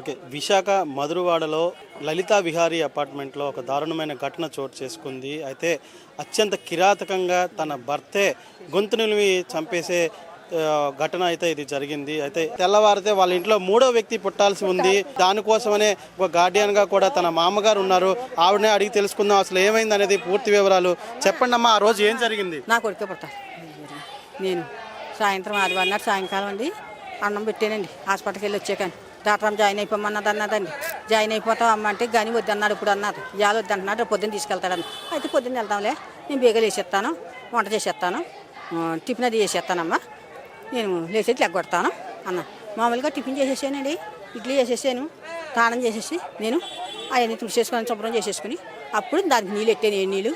Okay. Visakha మధురవాడలో Lalitha Vihari అపార్ట్మెంట్లో ఒక దారుణమైన ఘటన చోటు చేసుకుంది. అయితే అత్యంత కిరాతకంగా తన భర్తే గొంతు నిలిమి చంపేసే ఘటన అయితే ఇది జరిగింది. అయితే తెల్లవారితే వాళ్ళ ఇంట్లో మూడో వ్యక్తి పుట్టాల్సి ఉంది. దానికోసమనే ఒక గార్డియన్గా కూడా తన మామగారు ఉన్నారు. ఆవిడనే అడిగి తెలుసుకుందాం అసలు ఏమైంది అనేది పూర్తి వివరాలు చెప్పండి అమ్మా. ఆ రోజు ఏం జరిగింది? నా కొడుకే పుట్టాలి. నేను సాయంత్రం ఆదివారం నాడు సాయంకాలం అండి అన్నం పెట్టానండి. హాస్పిటల్కి వెళ్ళి వచ్చాకని డాక్టర్ జాయిన్ అయిపోమన్నది అన్నదండి. జాయిన్ అయిపోతాం అమ్మ అంటే కానీ వద్దన్నాడు. ఇప్పుడు అన్నారు ఇవాళ వద్దంటున్నాడు, రేపు పొద్దున్న తీసుకెళ్తాడని. అయితే పొద్దున్న వెళ్దాంలే, నేను బేగలు వేసేస్తాను, వంట చేసేస్తాను, టిఫిన్ అది చేసేస్తానమ్మా, నేను లేచేసి లెగ్గొడతాను అన్న. మామూలుగా టిఫిన్ చేసేసానండి, ఇడ్లీ చేసేసాను, స్నానం చేసేసి నేను అవన్నీ తుడిచేసుకొని శుభ్రం చేసేసుకుని అప్పుడు దానికి నీళ్ళు ఎట్టాను. నీళ్ళు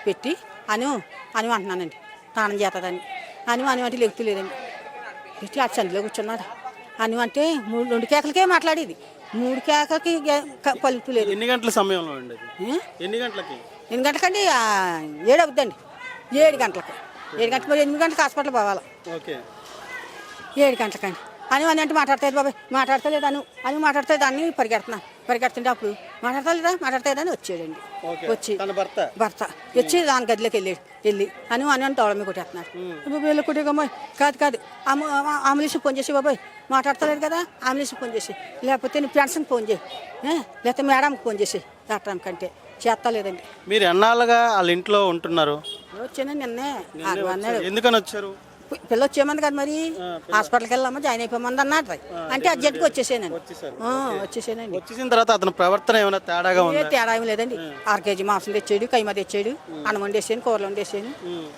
పెట్టి అను అంటున్నానండి, స్నానం చేస్తుందని. అని అంటే లెగుతులేదండి. పెట్టి ఆ చందులో కూర్చున్నాడు. అని అంటే 2 కేకలకే మాట్లాడేది, 3 కేకలకి పలుకులేదు. ఎన్ని గంటల సమయంలో అండి? ఎన్ని గంటలకి? 8 గంటలకండి, 7 అవుద్దండి. 7 గంటలకి 7 గంటలకు 8 గంటలకు హాస్పిటల్ పోవాలి. ఓకే. 7 గంటలకండి. అని అంటే మాట్లాడతాయి బాబాయ్, మాట్లాడతలేదు అని మాట్లాడతాయి. దాన్ని పరిగెడుతుంటే అప్పుడు మాట్లాడతాదని వచ్చాడండి. వచ్చి భర్త వచ్చి దాని గదిలోకి వెళ్ళి అని తోడమే కొట్టేస్తున్నాడు. వీళ్ళు కొట్టేగమ్మాయి కాదు ఆంబులెన్స్ ఫోన్ చేసి బాబాయ్ మాట్లాడతలేదు కదా, ఆంబులెన్స్ ఫోన్ చేసి, లేకపోతే నీ ఫ్రెండ్స్కి ఫోన్ చేయి, లేకపోతే మేడంకి ఫోన్ చేసి డాక్టర్ కంటే చేస్తలేదండి. మీరు ఎన్నాళ్ళుగా వాళ్ళ ఇంట్లో ఉంటున్నారు? వచ్చానండి నిన్నే. ఎందుకని వచ్చారు? పిల్ల వచ్చేమంది కదా, మరి హాస్పిటల్కి వెళ్ళామా జాయిన్ అయిపోమంది అన్నట్టు. అంటే అర్జెంట్గా వచ్చేసానండి. వచ్చేసిన తర్వాత అతను ప్రవర్తన ఏమైనా తేడాగా ఉంది? తేడా ఏమి లేదండి. 6 కేజీ మాంసం తెచ్చాడు, కైమా తెచ్చాడు, అన్నం వండేసాను, కూరలు వండేసాను,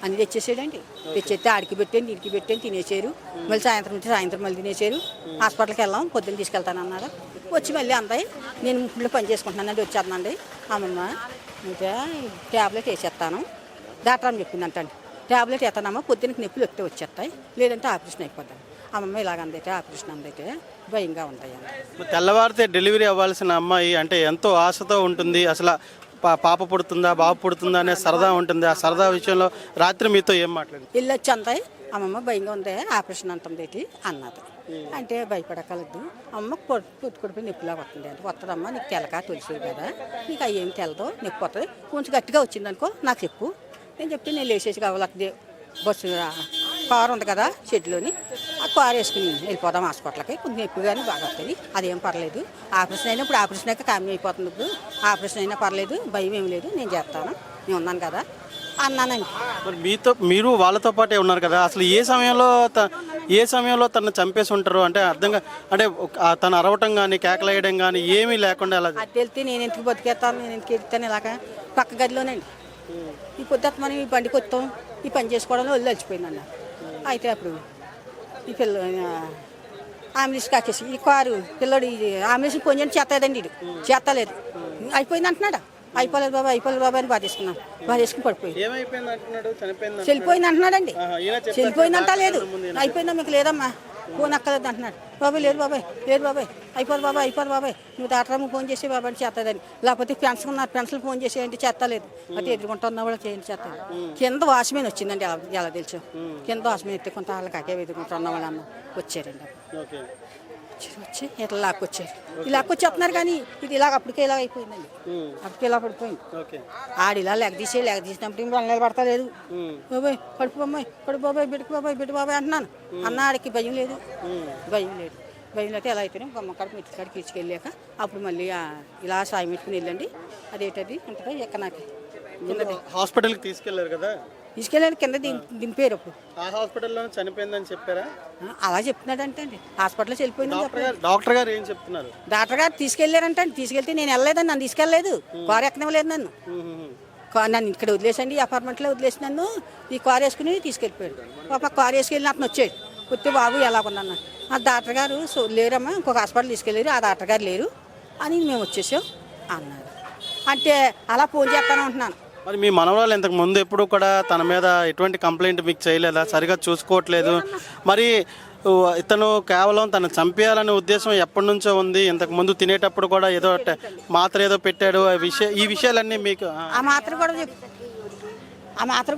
అన్ని తెచ్చేసాడండి. తెచ్చేస్తే ఆడికి పెట్టాను, ఇంటికి పెట్టాను, తినేసారు. మళ్ళీ సాయంత్రం మళ్ళీ తినేసారు. హాస్పిటల్కి వెళ్ళాం, పొద్దున్న తీసుకెళ్తాను అన్నాడు. వచ్చి మళ్ళీ అంతాయి నేను ఇంట్లో పని చేసుకుంటున్నానండి. వచ్చేస్తానండి అమ్మమ్మ ఇంకా ట్యాబ్లెట్ వేసేస్తాను, డాక్టర్ అని చెప్పిందంటండి. ట్యాబ్లెట్ వేస్తానమ్మా, పొద్దున్నకి నొప్పులు వస్తే వచ్చేస్తాయి, లేదంటే ఆపరేషన్ అయిపోతాయి. అమ్మమ్మ ఇలాగందైతే ఆపరేషన్ అందైతే భయంగా ఉంటాయి. తెల్లవారితే డెలివరీ అవ్వాల్సిన అమ్మాయి అంటే ఎంతో ఆశతో ఉంటుంది. అసలు పాప పుడుతుందా బాబు పుడుతుందా అనే సరదా ఉంటుంది. ఆ సరదా విషయంలో రాత్రి మీతో ఏం మాట్లాడింది? ఇల్లు వచ్చి అంతాయి అమ్మమ్మ భయంగా ఉంది, ఆపరేషన్ అంటుంది అన్నది. అంటే భయపడకలద్దు అమ్మ, పొట్టుకుడిపోయి నొప్పిలా వస్తుంది అంటే వస్తుందమ్మా, నీకు తెలక తొలిసేది కదా, నీకు అవి ఏం తెలదో, నొప్పి వస్తుంది, కొంచెం గట్టిగా వచ్చిందనుకో నాకు చెప్పు. నేను చెప్తే నేను లేచేసి కావాలి, బస్సు కారు ఉంది కదా షెడ్లోని, ఆ కారు వేసుకుని వెళ్ళిపోదాం హాస్పిటల్కి. కొంచెం నొప్పి కానీ బాగా వస్తుంది, అదేం పర్లేదు. ఆపరేషన్ అయినా ఇప్పుడు ఆపరేషన్ అయితే కామ్యం అయిపోతుంది. ఇప్పుడు ఆపరేషన్ అయినా పర్లేదు, భయం ఏమి లేదు, నేను చేస్తాను, నేను ఉన్నాను కదా అన్నానండి. మరి మీరు వాళ్ళతో పాటే ఉన్నారు కదా, అసలు ఏ సమయంలో తను చంపేసి ఉంటారు? అంటే అర్థంగా అంటే తను అరవటం కానీ కేకలేయడం కానీ ఏమీ లేకుండా అలా అది వెళ్తే నేను ఎందుకు బతికేస్తాను, నేను ఎందుకు వెళ్తాను ఇలాగ పక్క గదిలోనండి. ఈ పొద్దుట మనం ఈ బండికి వస్తాం, ఈ పని చేసుకోవడంలో ఒళ్ళు అలసిపోయింది అన్న. అయితే అప్పుడు ఈ పిల్ల ఆంబులెన్స్ కాకేసి ఈ కారు పిల్లడు ఆంబులెన్స్ ఫోన్ చేయండి చేస్తాదండి, ఇది చేస్తలేదు, అయిపోయింది అంటున్నాడు. అయిపోలేదు బాబా అని బాధేసుకున్నాను, బాధేసుకుని పడిపోయి చెల్లిపోయింది అంటున్నాడండి. చెల్లిపోయిందంట లేదు, అయిపోయిందా మీకు లేదమ్మా, ఫోన్ అక్కలేదు అంటున్నాడు. బాబాయ్ లేదు బాబాయ్ అయిపోదు బాబాయ్ నువ్వు డాక్టర్ ఫోన్ చేసి బాబాయ్ అని చేస్తుందని, లేకపోతే ఫ్రెండ్స్ ఉన్నారు ఫ్రెండ్స్లు ఫోన్ చేసి అంటే చేస్తలేదు, అయితే ఎదుర్కొంటున్నా కూడా చేయండి చేస్తాను. కింద వాచ్మెన్ వచ్చిందండి, ఎలా తెలుసు, కింద వాచ్మెన్ ఎత్తే కొంత వాళ్ళకి అకే ఎదుర్కొంటున్న వాళ్ళు అన్న వచ్చారండి. వచ్చి ఇట్లా లాక్కొచ్చారు, ఈ లాక్కొచ్చేస్తున్నారు కానీ ఇది ఇలాగ అప్పటికే ఇలా అయిపోయిందండి, అప్పటికే ఇలా పడిపోయింది. ఆడిలా లెగ్ తీసినప్పుడు వాళ్ళు నిలబడతలేదు. బాబాయ్ కడుపు బాబాయ్ బిడ్డ బాబాయ్ అంటున్నాను అన్న. ఆడికి భయం లేదు అయితే ఎలా అయితేనే బొమ్మ కాడికి మిట్టి కాడికి తీసుకెళ్ళాక అప్పుడు మళ్ళీ ఇలా సాయం పెట్టుకుని వెళ్ళండి. అదేంటది ఉంటుందా ఎక్కనాకి హాస్పిటల్కి తీసుకెళ్ళారు కదా, తీసుకెళ్ళాను కింద దింపారు. అప్పుడు ఆ హాస్పిటల్లో చనిపోయిందని చెప్పారా? అలా చెప్తున్నాడంటే అండి, హాస్పిటల్లో వెళ్ళిపోయింది. డాక్టర్ గారు ఏం చెప్తున్నారు? డాక్టర్ గారు తీసుకెళ్ళారంటే తీసుకెళ్తే నేను వెళ్ళలేదని, నన్ను తీసుకెళ్ళలేదు, కారు ఎక్కనివ్వలేదు నన్ను ఇక్కడ వదిలేసండి, ఈ అపార్ట్మెంట్లో వదిలేసి నన్ను ఈ కారు వేసుకుని తీసుకెళ్ళిపోయాడు. పాప కారు వేసుకెళ్ళిన అతను వచ్చాడు, వస్తే బాబు ఎలాగుందన్న. ఆ డాక్టర్ గారు లేరమ్మా, ఇంకొక హాస్పిటల్ తీసుకెళ్ళారు, ఆ డాక్టర్ గారు లేరు అని మేము వచ్చేసాం అన్నారు. అంటే అలా ఫోన్ చేస్తాను అంటున్నాను. మరి మీ మనవరాలు ఇంతకు ముందు ఎప్పుడు కూడా తన మీద ఎటువంటి కంప్లైంట్ మీకు చేయలేదా? సరిగా చూసుకోవట్లేదు, మరి ఇతను కేవలం తను చంపేయాలనే ఉద్దేశం ఎప్పటి నుంచో ఉంది? ఇంతకు ముందు తినేటప్పుడు కూడా ఏదో మాత్ర ఏదో పెట్టాడు, ఈ విషయాలన్నీ మీకు ఆ మాత్ర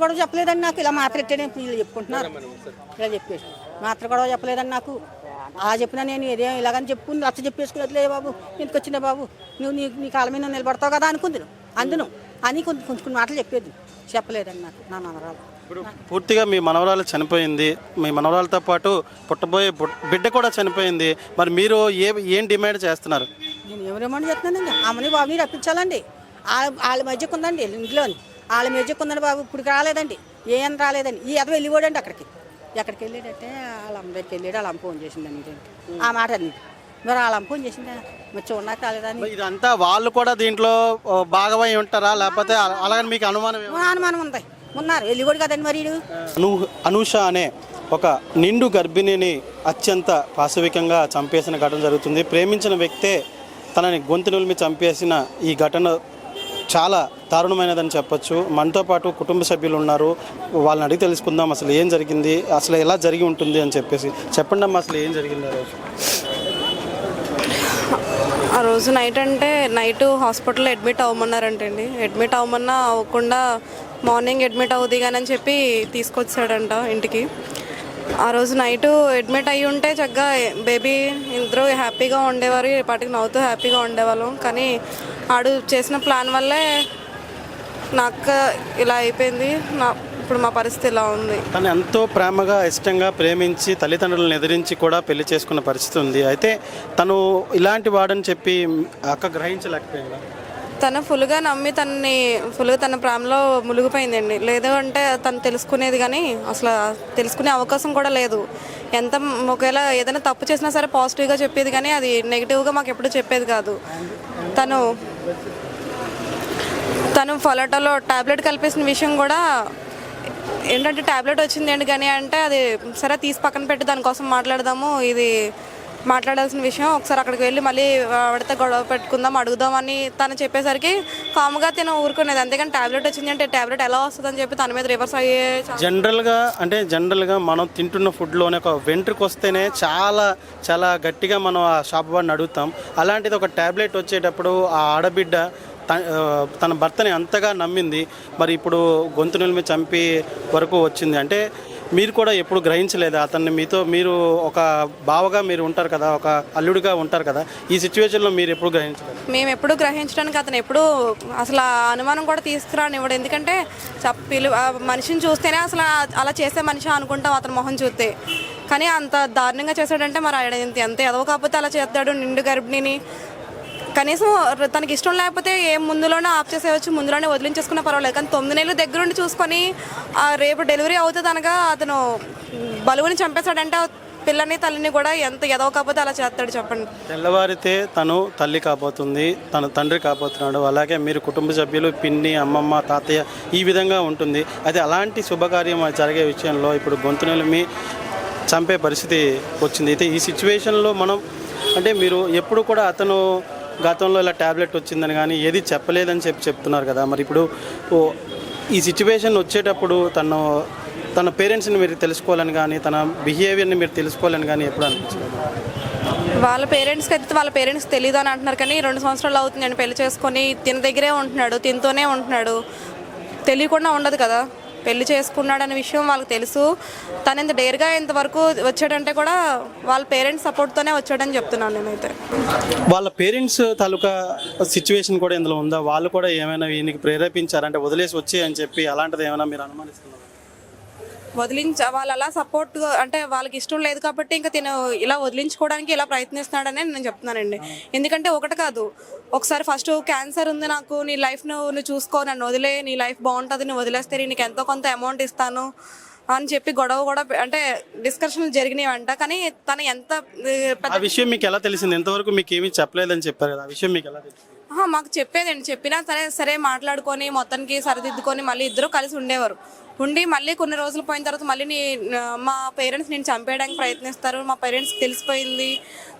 కూడా చెప్పలేదండి నాకు. ఇలా మాత్ర పెట్టాడని వీళ్ళు చెప్పుకుంటున్నారు, ఇలా చెప్పేసి మాత్ర కూడా చెప్పలేదండి నాకు. అలా చెప్పినా నేను ఏదో ఇలాగని చెప్పుకుని రచ్చ చెప్పేసుకున్నట్లే బాబు ఎందుకు వచ్చినా బాబు నువ్వు నీ కాళ్ళ మీద నువ్వు నిలబడతావు కదా అనుకుందును అందును అని కొంచెం మాటలు చెప్పేది చెప్పలేదండి నాకు నా మనవరాలు. ఇప్పుడు పూర్తిగా మీ మనవరాలు చనిపోయింది, మీ మనవరాలతో పాటు పుట్టబోయే బిడ్డ కూడా చనిపోయింది. మరి మీరు ఏం డిమాండ్ చేస్తున్నారు? నేను ఏం రిమాండ్ చేస్తున్నానండి, అమ్మని బాబుని రప్పించాలండి. వాళ్ళ మధ్యకు ఉందండి ఇంట్లోని, వాళ్ళ మధ్యకు ఉందండి బాబు. ఇప్పుడు రాలేదండి, ఏం రాలేదండి. ఈ ఎదవ వెళ్ళిపోడండి ఎక్కడికి వెళ్ళాడంటే వాళ్ళ అమ్మ దగ్గరికి వెళ్ళాడు. వాళ్ళ అమ్మ ఫోన్ చేసిందని ఇదేంటి ఆ మాట అన్ని మరి వాళ్ళ అమ్మ ఫోన్ చేసిందా మరి చూడడానికి రాలేదని. ఇదంతా వాళ్ళు కూడా దీంట్లో భాగమై ఉంటారా లేకపోతే అలాగని మీకు అనుమానం? అనుమానం ఉంది, ఉన్నారు వెళ్ళిపోడు కదండి మరి. అనూష అనే ఒక నిండు గర్భిణిని అత్యంత పాశవికంగా చంపేసిన ఘటన జరుగుతుంది. ప్రేమించిన వ్యక్తే తనని గొంతు నులిమి చంపేసిన ఈ ఘటన చాలా దారుణమైనదని చెప్పొచ్చు. మనతో పాటు కుటుంబ సభ్యులు ఉన్నారు, వాళ్ళని అడిగి తెలుసుకుందాం అసలు ఏం జరిగింది, అసలు ఎలా జరిగి ఉంటుంది అని చెప్పేసి. చెప్పండి అమ్మా, అసలు ఏం జరిగింది ఆ రోజు? ఆ రోజు నైట్ హాస్పిటల్లో అడ్మిట్ అవ్వమన్నారంటండి. అడ్మిట్ అవ్వమన్నా అవ్వకుండా మార్నింగ్ అడ్మిట్ అవుది కానీ అని చెప్పి తీసుకొచ్చాడంట ఇంటికి. ఆ రోజు నైట్ అడ్మిట్ అయ్యి ఉంటే చక్కగా బేబీ ఇద్దరు హ్యాపీగా ఉండేవారు, పాటికి నవ్వుతూ హ్యాపీగా ఉండేవాళ్ళం. కానీ ఆడు చేసిన ప్లాన్ వల్లే నాకు ఇలా అయిపోయింది. ఇప్పుడు మా పరిస్థితి ఇలా ఉంది. తను ఎంతో ప్రేమగా ఇష్టంగా ప్రేమించి తల్లిదండ్రులను ఎదిరించి కూడా పెళ్లి చేసుకున్న పరిస్థితి ఉంది. అయితే తను ఇలాంటి వాడని చెప్పి అక్క గ్రహించలేకపోయిందా? తను ఫుల్గా నమ్మి ఫుల్గా తన ప్రేమలో మునిగిపోయిందండి. లేదు అంటే తను తెలుసుకునేది కానీ అసలు తెలుసుకునే అవకాశం కూడా లేదు. ఒకవేళ ఏదైనా తప్పు చేసినా సరే పాజిటివ్గా చెప్పేది కానీ అది నెగిటివ్గా మాకు ఎప్పుడు చెప్పేది కాదు. తను ఫలాటోలో టాబ్లెట్ కలిపేసిన విషయం కూడా ఏంటంటే టాబ్లెట్ వచ్చింది ఏంటి కానీ అంటే అది సరే తీసి పక్కన పెట్టి దానికోసం మాట్లాడదాము, ఇది మాట్లాడాల్సిన విషయం, ఒకసారి అక్కడికి వెళ్ళి మళ్ళీ ఆవిడతో గొడవ పెట్టుకుందాం అడుగుదామని తను చెప్పేసరికి కామ్గా తిన ఊరుకునేది. అంతేగాని టాబ్లెట్ వచ్చింది అంటే టాబ్లెట్ ఎలా వస్తుందని చెప్పి తన మీద రివర్స్ అయ్యే. జనరల్గా మనం తింటున్న ఫుడ్లోనే ఒక వెంట్రుకు వస్తేనే చాలా చాలా గట్టిగా మనం ఆ షాప్ వాడిని అడుగుతాం. అలాంటిది ఒక టాబ్లెట్ వచ్చేటప్పుడు ఆ ఆడబిడ్డ తన భర్తని అంతగా నమ్మింది. మరి ఇప్పుడు గొంతు నిలిమి చంపి వరకు వచ్చింది అంటే మీరు కూడా ఎప్పుడు గ్రహించలేదు అతన్ని? మీరు ఒక బావగా మీరు ఉంటారు కదా, ఒక అల్లుడిగా ఉంటారు కదా, ఈ సిచ్యువేషన్లో మీరు ఎప్పుడు గ్రహించలేదు? మేము ఎప్పుడు గ్రహించడానికి అతను ఎప్పుడు అసలు అనుమానం కూడా తీసుకురానివ్వడు. ఎందుకంటే మనిషిని చూస్తేనే అసలు అలా చేసే మనిషి అనుకుంటాం అతని మొహం చూస్తే. కానీ అంత దారుణంగా చేశాడంటే మరి ఆయన ఎంత ఎదవ కాకపోతే అలా చేస్తాడు నిండు గర్భిణిని. కనీసం తనకి ఇష్టం లేకపోతే ముందులోనే ఆఫ్ చేసేయచ్చు, ముందులోనే వదిలించేసుకున్నా పర్వాలేదు. కానీ 9 నెలలు దగ్గరుండి చూసుకొని రేపు డెలివరీ అవుతుంది అనగా అతను బలువుని చంపేశాడంటే పిల్లని తల్లిని కూడా ఎంత ఎదవ కాకపోతే అలా చేస్తాడు చెప్పండి. తెల్లవారితే తను తల్లి కాబోతుంది, తను తండ్రి కాబోతున్నాడు. అలాగే మీరు కుటుంబ సభ్యులు పిన్ని అమ్మమ్మ తాతయ్య ఈ విధంగా ఉంటుంది. అయితే అలాంటి శుభకార్యం జరిగే విషయంలో ఇప్పుడు గొంతు నిలిమి చంపే పరిస్థితి వచ్చింది. అయితే ఈ సిచ్యువేషన్లో మనం అంటే మీరు ఎప్పుడు కూడా అతను గతంలో ఇలా ట్యాబ్లెట్ వచ్చిందని కానీ ఏది చెప్పలేదని చెప్తున్నారు కదా, మరి ఇప్పుడు ఈ సిచ్యువేషన్ వచ్చేటప్పుడు తన పేరెంట్స్ని మీరు తెలుసుకోవాలని కానీ తన బిహేవియర్ని మీరు తెలుసుకోవాలని కానీ ఎప్పుడు అనిపించలేదు? వాళ్ళ పేరెంట్స్కి తెలియదు అని అంటున్నారు. కానీ 2 సంవత్సరాలు అవుతుంది నేను పెళ్లి చేసుకొని తిన దగ్గరే ఉంటున్నాడు, తినతోనే ఉంటున్నాడు, తెలియకుండా ఉండదు కదా. పెళ్లి చేసుకున్నాడు అనే విషయం వాళ్ళకి తెలుసు. తను ఇంత డేర్గా ఇంతవరకు వచ్చాడంటే కూడా వాళ్ళ పేరెంట్స్ సపోర్ట్తోనే వచ్చాడని చెప్తున్నాను నేనైతే. వాళ్ళ పేరెంట్స్ తాలూకా సిచ్యువేషన్ కూడా ఇందులో ఉందా? వాళ్ళు కూడా ఏమైనా ఈయనకి ప్రేరేపించారంటే వదిలేసి వచ్చే అని చెప్పి అలాంటిది ఏమైనా మీరు అనుమానిస్తున్నారు? వాళ్ళు అలా సపోర్ట్ అంటే వాళ్ళకి ఇష్టం లేదు కాబట్టి ఇంకా తిను ఇలా వదిలించుకోవడానికి ఇలా ప్రయత్నిస్తున్నాడని నేను చెప్తున్నానండి. ఎందుకంటే ఒకటి కాదు, ఒకసారి ఫస్ట్ క్యాన్సర్ ఉంది నాకు, నీ లైఫ్ నువ్వు చూసుకో, నన్ను వదిలే, నీ లైఫ్ బాగుంటుంది, నువ్వు వదిలేస్తే నీకు ఎంతో కొంత అమౌంట్ ఇస్తాను అని చెప్పి గొడవ కూడా అంటే డిస్కషన్లు జరిగినాయంట. కానీ తను ఎంత ఆ విషయం మీకు ఎలా తెలిసింది? ఎంతవరకు మీకు ఏమీ చెప్పలేదని చెప్పారు కదా, ఆ విషయం మీకు ఎలా తెలిసింది? మాకు చెప్పేదండి, చెప్పినా సరే మాట్లాడుకొని మొత్తానికి సరిదిద్దుకొని మళ్ళీ ఇద్దరు కలిసి ఉండేవారు. ఉండి మళ్ళీ కొన్ని రోజులు పోయిన తర్వాత మళ్ళీ మా పేరెంట్స్ నేను చంపేయడానికి ప్రయత్నిస్తారు, మా పేరెంట్స్కి తెలిసిపోయింది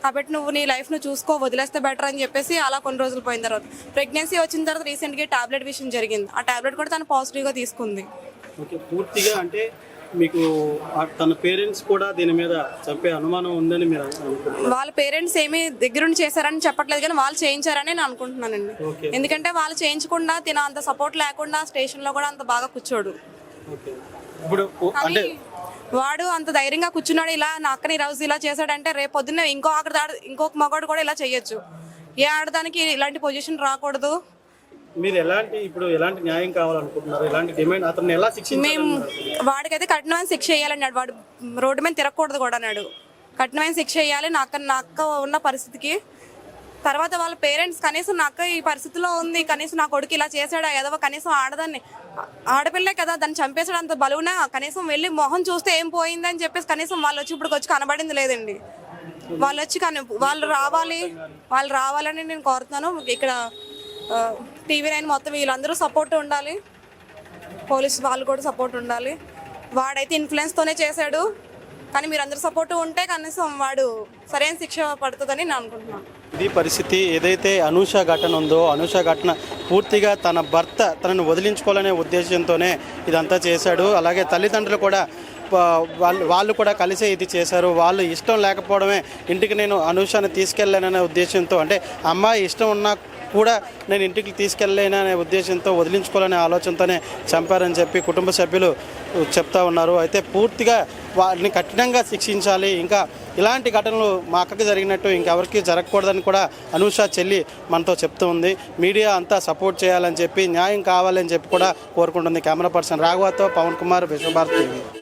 కాబట్టి నువ్వు నీ లైఫ్ నువ్వు చూసుకో, వదిలేస్తే బెటర్ అని చెప్పేసి అలా కొన్ని రోజులు పోయిన తర్వాత ప్రెగ్నెన్సీ వచ్చిన తర్వాత రీసెంట్గా టాబ్లెట్ విషయం జరిగింది. ఆ టాబ్లెట్ కూడా తను పాజిటివ్గా తీసుకుంది. ఓకే, పూర్తిగా అంటే మీకు తన పేరెంట్స్ కూడా దీని మీద చంపే అనుమానం ఉందని మీరు అనుకుంటున్నారు? వాళ్ళ పేరెంట్స్ ఏమి దగ్గరుండి చేశారని చెప్పట్లేదు కానీ వాళ్ళు చేయించారని నేను అనుకుంటున్నానండి. ఎందుకంటే వాళ్ళు చేయించకుండా తిన అంత సపోర్ట్ లేకుండా స్టేషన్లో కూడా అంత బాగా కూర్చోడు. ఇప్పుడు అంటే వాడు అంత ధైర్యంగా కూర్చున్నాడు, ఇలా నా అక్కని రోజు ఇలా చేశాడంటే రేపు పొద్దున్న ఇంకొక మగవాడు కూడా ఇలా చేయొచ్చు. ఏ ఆడదానికి ఇలాంటి పొజిషన్ రాకూడదు. మీరు ఎలాంటి న్యాయం కావాలనుకుంటున్నారు? ఎలాంటి డిమాండ్, అతను ఎలా శిక్షించాలి? మేము వాడికైతే కఠినమైన శిక్ష వేయాలన్నాడు. వాడు రోడ్డు మీద తిరగకూడదు కూడా అన్నాడు. కఠినమైన శిక్ష వేయాలి నా అక్క ఉన్న పరిస్థితికి. తర్వాత వాళ్ళ పేరెంట్స్ కనీసం నా అక్క ఈ పరిస్థితిలో ఉంది, కనీసం నా కొడుకు ఇలా చేశాడు ఏదో కనీసం ఆడపిల్లే కదా దాన్ని చంపేశాడు అంత బలువునా కనీసం వెళ్ళి మొహం చూస్తే ఏం పోయిందని చెప్పేసి కనీసం వాళ్ళు వచ్చి కనబడింది లేదండి. వాళ్ళు రావాలని నేను కోరుతున్నాను. ఇక్కడ TV9 మొత్తం వీళ్ళందరూ సపోర్ట్ ఉండాలి, పోలీసు వాళ్ళు కూడా సపోర్ట్ ఉండాలి. వాడైతే ఇన్ఫ్లుయెన్స్తోనే చేశాడు, కానీ మీరందరూ సపోర్ట్ ఉంటే కనీసం వాడు సరైన శిక్ష పడుతుందని నేను అనుకుంటున్నాను. ఇది పరిస్థితి. ఏదైతే అనూష ఘటన ఉందో, అనూష ఘటన పూర్తిగా తన భర్త తనను వదిలించుకోవాలనే ఉద్దేశంతోనే ఇదంతా చేశాడు. అలాగే తల్లిదండ్రులు కూడా వాళ్ళు కూడా కలిసే ఇది చేశారు. వాళ్ళు ఇష్టం లేకపోవడమే ఇంటికి నేను అనూషని తీసుకెళ్ళాననే ఉద్దేశంతో, అంటే అమ్మాయి ఇష్టం ఉన్నా కూడా నేను ఇంటికి తీసుకెళ్ళలేననే ఉద్దేశంతో వదిలించుకోవాలనే ఆలోచనతోనే చంపారని చెప్పి కుటుంబ సభ్యులు చెప్తా ఉన్నారు. అయితే పూర్తిగా వారిని కఠినంగా శిక్షించాలి, ఇంకా ఇలాంటి ఘటనలు మా అక్కకి జరిగినట్టు ఇంకెవరికి జరగకూడదని కూడా అనూష చెల్లి మనతో చెప్తూ ఉంది. మీడియా అంతా సపోర్ట్ చేయాలని చెప్పి, న్యాయం కావాలని చెప్పి కూడా కోరుకుంటుంది. కెమెరా పర్సన్ రాఘవతో పవన్ కుమార్, విశ్వభారతి టీవీ.